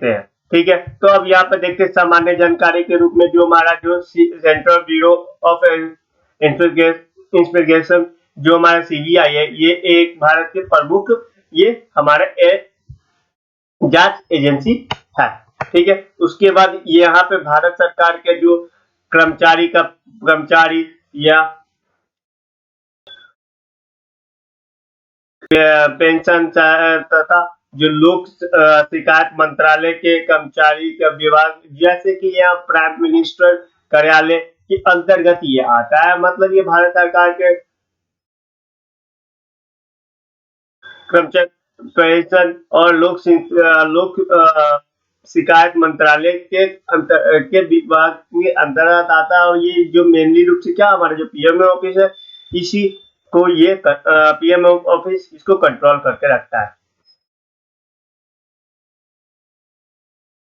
देते हैं। ठीक है, तो अब यहाँ पे देखते हैं सामान्य जानकारी के रूप में जो हमारा जो सेंट्रल ब्यूरो ऑफ इंस्पेक्शन जो हमारा सीबीआई है, ये एक भारत के प्रमुख ये हमारा जांच एजेंसी है। ठीक है, उसके बाद यहाँ पे भारत सरकार के जो कर्मचारी या पेंशन तथा जो लोक शिकायत मंत्रालय के कर्मचारी का विभाग, जैसे कि यहाँ प्राइम मिनिस्टर कार्यालय के अंतर्गत ये आता है। मतलब ये भारत सरकार के कर्मचारी पेंशन और लोक शिकायत मंत्रालय के विभाग के अंतर्गत आता है। और ये जो मेनली रूप से क्या हमारा जो पीएमओ ऑफिस है, इसी को ये पीएमओ ऑफिस इसको कंट्रोल करके रखता है।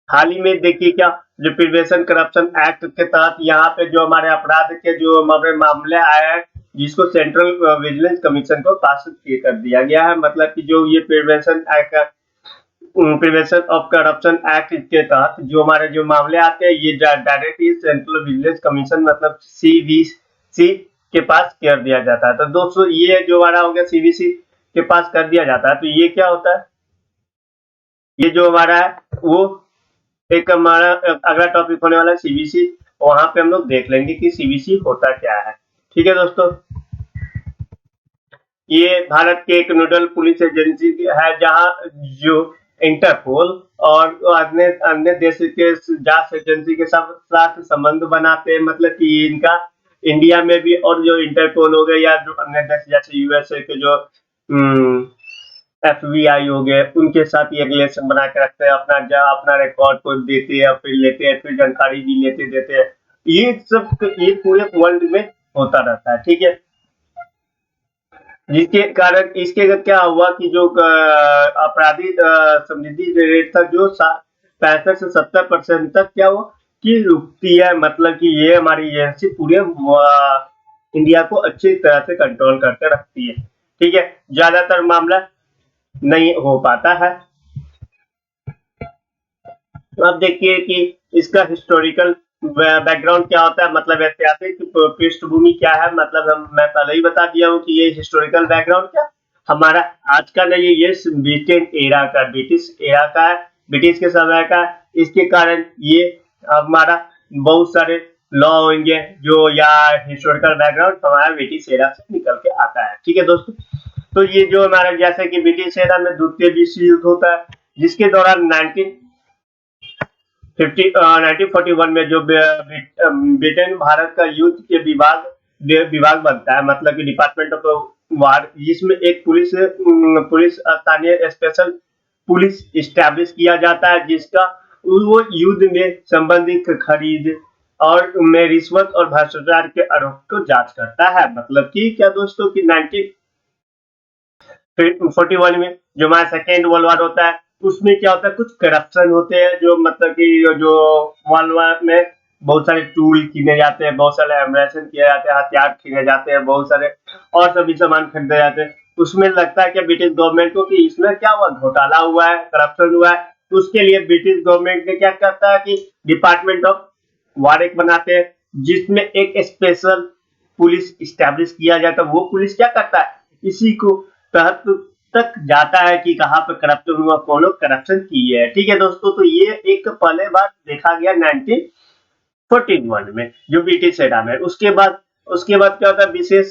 हाल ही में देखिए क्या जो प्रिवेंशन करप्शन एक्ट के तहत यहाँ पे जो हमारे अपराध के जो हमारे मामले आए हैं, जिसको सेंट्रल विजिलेंस कमीशन को पास कर दिया गया है। मतलब कि जो ये प्रिवेंशन ऑफ करप्शन एक्ट के तहत जो हमारे जो मामले आते हैं, ये डायरेक्टली सेंट्रल विजिलेंस कमीशन मतलब सीवीसी के पास कर दिया जाता है। तो दोस्तों ये जो हमारा हो गया सीवीसी के पास कर दिया जाता है, तो ये क्या होता है, ये जो हमारा है वो एक हमारा अगला टॉपिक होने वाला है सीबीसी। वहां पे हम लोग देख लेंगे कि सीबीसी होता क्या है। ठीक है दोस्तों, ये भारत के एक नोडल पुलिस एजेंसी है, जहां जो इंटरपोल और अन्य अन्य देश के जांच एजेंसी के साथ संबंध बनाते हैं। मतलब कि इनका इंडिया में भी, और जो इंटरपोल हो गया या जो अन्य देश जैसे यूएसए के जो एफबीआई हो गए, उनके साथ ये रिलेशन बना के रखते हैं। अपना रिकॉर्ड को देते हैं, फिर लेते हैं, फिर जानकारी भी लेते देते हैं। ये सब ये पूरे वर्ल्ड में होता रहता है। ठीक है, जिसके कारण इसके क्या हुआ कि जो अपराधी समृद्धि रेट था जो 65 से 70% तक क्या हुआ कि रुकती है। मतलब कि ये हमारी एजेंसी पूरे इंडिया को अच्छी तरह से कंट्रोल करके रखती है। ठीक है, ज्यादातर मामला नहीं हो पाता है। अब देखिए कि इसका हिस्टोरिकल बैकग्राउंड क्या होता है, मतलब ऐतिहासिक पृष्ठभूमि क्या है। मतलब मैं पहले ही बता दिया हूँ कि ये हिस्टोरिकल बैकग्राउंड क्या हमारा आज का नहीं, ये ब्रिटेन एरा का, ब्रिटिश एरा का है, ब्रिटिश के समय का। इसके कारण ये हमारा बहुत सारे लॉ होंगे जो या हिस्टोरिकल बैकग्राउंड हमारा ब्रिटिश एरा से निकल के आता है। ठीक है दोस्तों, तो ये जो हमारा जैसे कि ब्रिटिश एरा में द्वितीय विश्व युद्ध होता है, जिसके दौरान 1941 में जो ब्रिटेन भारत का युद्ध के विभाग बनता है, मतलब कि डिपार्टमेंट ऑफ वार, जिसमें एक पुलिस स्थानीय स्पेशल पुलिस इस्टेब्लिश किया जाता है, जिसका वो युद्ध में संबंधित खरीद और में रिश्वत और भ्रष्टाचार के आरोप को जांच करता है। मतलब कि क्या दोस्तों कि 1941 में जो हमारा सेकेंड वर्ल्ड वॉर होता है, उसमें क्या होता है, कुछ करप्शन होते हैं। जो मतलब कि जो वर्ल्ड वॉर में बहुत सारे टूल खरीदे जाते हैं, बहुत सारे एम्बुलेंस किए जाते हैं, हथियार खरीदे जाते हैं, बहुत सारे और सभी सामान खरीदे जाते हैं। उसमें लगता है कि ब्रिटिश गवर्नमेंट को कि इसमें क्या हुआ, घोटाला हुआ है, करप्शन हुआ है। तो उसके लिए ब्रिटिश गवर्नमेंट ने क्या करता है कि डिपार्टमेंट ऑफ वार एक बनाते हैं, जिसमें एक स्पेशल पुलिस इस्टेब्लिश किया जाता है। वो पुलिस क्या करता है, इसी को तहत तक जाता है कि कहाँ पे करप्शन हुआ, कौन लोग करप्शन किए है। ठीक है दोस्तों, तो ये एक पहले बार देखा गया 1941 में जो ब्रिटिश एरा में। उसके बाद क्या होता है, विशेष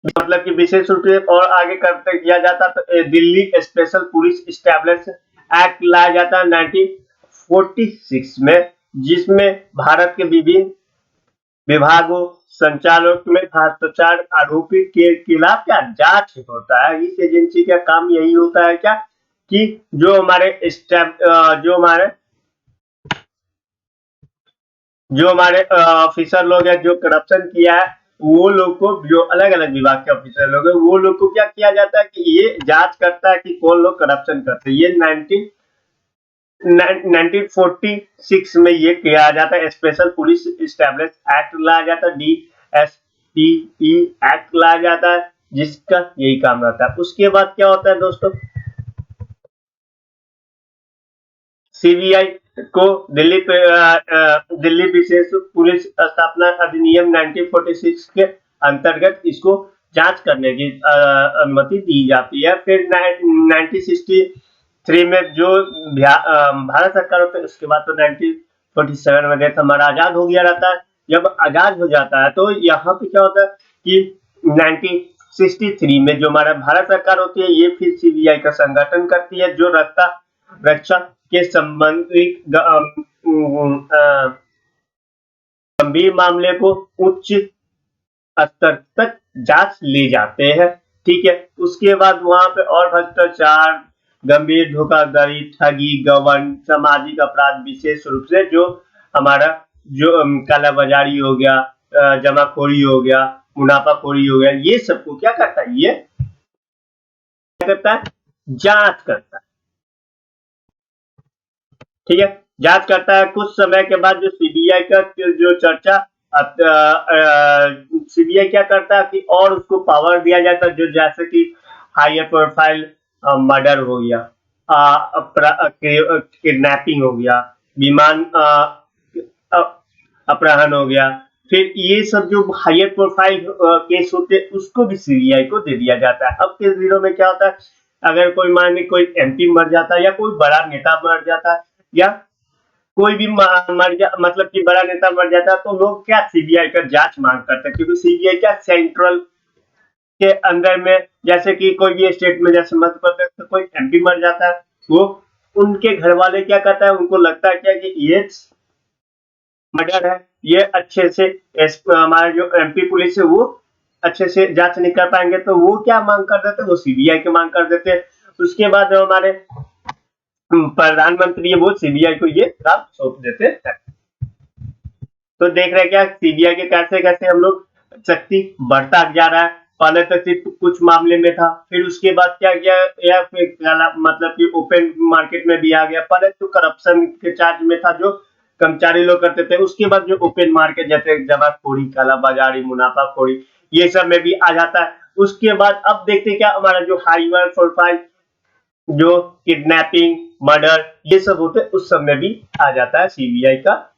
मतलब कि विशेष रूप से और आगे करते किया जाता, तो Delhi special police establish act लाया जाता है 1946 में, जिसमें भारत के विभिन्न विभागों संचालक में भ्रष्टाचार आरोपी के खिलाफ क्या जांच होता है। इस एजेंसी का काम यही होता है क्या कि जो हमारे ऑफिसर लोग हैं जो करप्शन किया है, वो लोग को, जो अलग अलग विभाग के ऑफिसर लोग हैं, वो लोग को क्या किया जाता है कि ये जांच करता है कि कौन लोग करप्शन करते हैं। ये 1946 में ये किया जाता है, स्पेशल पुलिस स्टैब्लिश एक्ट लाया जाता है, DSPE एक्ट लाया जाता है, जिसका यही काम रहता है। उसके बाद क्या होता है दोस्तों, सीबीआई को दिल्ली विशेष पुलिस स्थापना अधिनियम 1946 के अंतर्गत इसको जांच करने की अनुमति दी जाती है। फिर 1963 में जो भारत सरकार होता है, उसके बाद तो 1947 में देश हमारा आजाद हो गया रहता है। जब आजाद हो जाता है तो यहाँ पे क्या होता है कि 1963 में जो हमारा भारत सरकार होती है, ये फिर सीबीआई का संगठन करती है, जो रक्षा के संबंधित गंभीर मामले को उच्च स्तर तक जांच ले जाते हैं। ठीक है, उसके बाद वहां पे और भ्रष्टाचार, गंभीर धोखाधड़ी, ठगी, गबन, सामाजिक अपराध, विशेष रूप से जो हमारा जो कालाबाजारी हो गया, जमाखोरी हो गया, मुनाफाखोरी हो गया, ये सबको क्या करता है, ये क्या करता है, जांच करता है। ठीक है, जांच करता है। कुछ समय के बाद जो सीबीआई का जो चर्चा, सीबीआई क्या करता है कि और उसको पावर दिया जाता है, जो जैसे कि हायर प्रोफाइल मर्डर हो गया, किडनैपिंग हो गया, विमान अपहरण हो गया, फिर ये सब जो हायर प्रोफाइल केस होते हैं उसको भी सीबीआई को दे दिया जाता है। अब के दिनों में क्या होता है, अगर कोई मान ली कोई एमपी मर जाता है या कोई बड़ा नेता मर जाता है या कोई भी मतलब कि बड़ा नेता मर जाता है, तो लोग क्या सीबीआई का जांच मांग करते हैं, क्योंकि सीबीआई क्या सेंट्रल के अंदर में, जैसे कि कोई भी स्टेट में, जैसे मध्य प्रदेश में कोई एमपी मर जाता है, वो उनके घर वाले क्या करता है, उनको लगता है क्या कि ये मर्डर है, ये अच्छे से हमारे जो एमपी पुलिस है वो अच्छे से जांच नहीं कर पाएंगे, तो वो क्या मांग कर देते हैं, वो सीबीआई की मांग कर देते हैं। उसके बाद हमारे प्रधानमंत्री है, वो सीबीआई को ये काम सौंप देते हैं। तो देख रहे हैं क्या सीबीआई के कैसे कैसे हम लोग शक्ति बढ़ता जा रहा है। पहले तो सिर्फ कुछ मामले में था, फिर उसके बाद क्या किया, या फिर मतलब कि ओपन मार्केट में भी आ गया। पहले तो करप्शन के चार्ज में था जो कर्मचारी लोग करते थे, उसके बाद जो ओपन मार्केट जैसे जमाखोरी, कालाबाजारी, मुनाफाखोरी, ये सब में भी आ जाता है। उसके बाद अब देखते क्या, हमारा जो हाईवे प्रोफाइल जो किडनैपिंग, मर्डर, ये सब होते उस सब में भी आ जाता है सीबीआई का